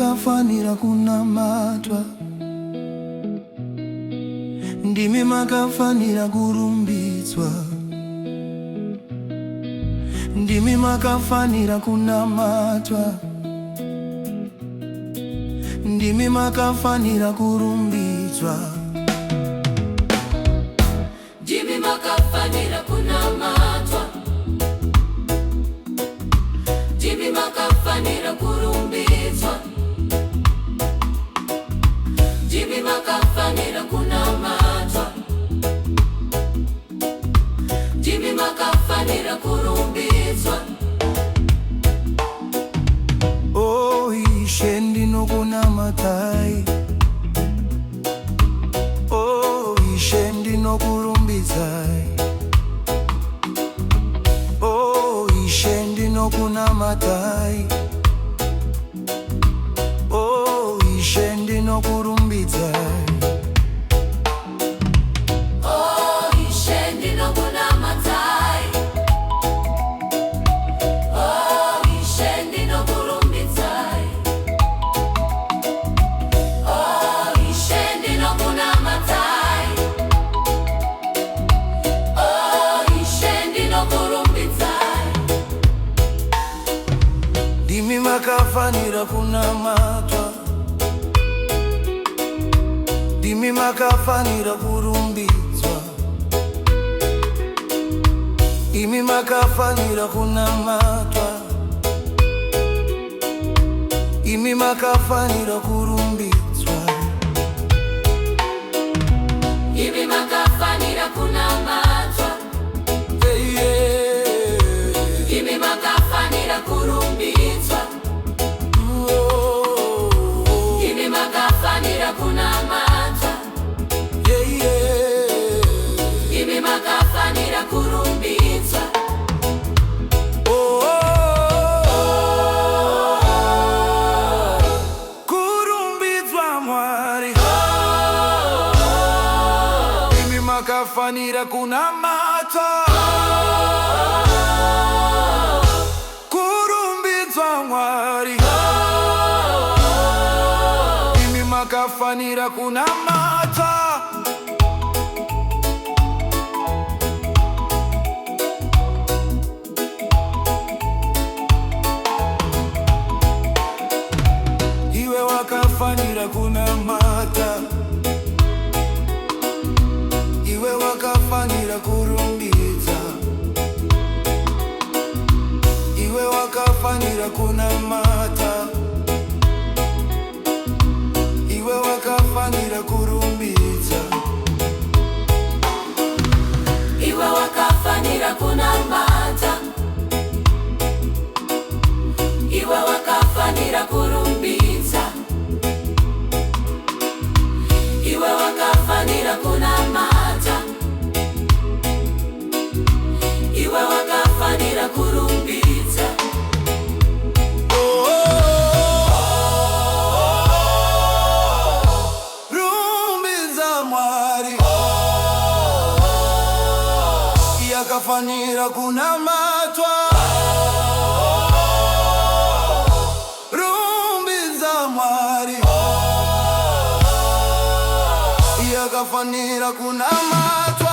makafanira kunamatwa, ndimi makafanira kurumbidzwa, ndimi makafanira kunamatwa, ndimi makafanira kurumbidzwa, ndimi makafanira kunamatwa, ndimi makafanira kurumbidzwa, ndimi makafanira kunamatwa, ndimi makafanira kurumbidzwa. O Ishe ndinokunamatai, O Ishe ndinokurumbidzai, O Ishe ndinokunamatai, O Ishe ndinokurumbidzai. Oh, Ishe ndinokunamatai, oh, Ishe ndinokurumbidzai, oh, Ishe ndinokunamatai, oh, Ishe ndinokurumbidzai. Ndimi makafanira kunamatwa, ndimi makafanira kurumbidzwa, ndimi makafanira kunamatwa, ndimi makafanira kurumbidzwa, Ndimi makafanira kunamatwa, yeah, yeah. ndimi makafanira kurumbidzwa, Oh, ndimi makafanira kunamatwa, yeah, yeah. ndimi makafanira kurumbidzwa. Oh, kurumbidzwa Mwari, ndimi makafanira kunamatwa, kurumbidzwa Mwari, ndimi makafanira kunamatwa. Iwe wakafanira kunamata, iwe wakafanira kurumbidza, iwe wakafanira kunamata, iwe wakafanira kurumbidza, Iwe wakafanira kunamata, iwe wakafanira kurumbidza, iwe wakafanira kunamata, iwe wakafanira kurumbidza. rumbidza Mwari, yakafanira kunamatwa, rumbidza Mwari, yakafanira kunamatwa.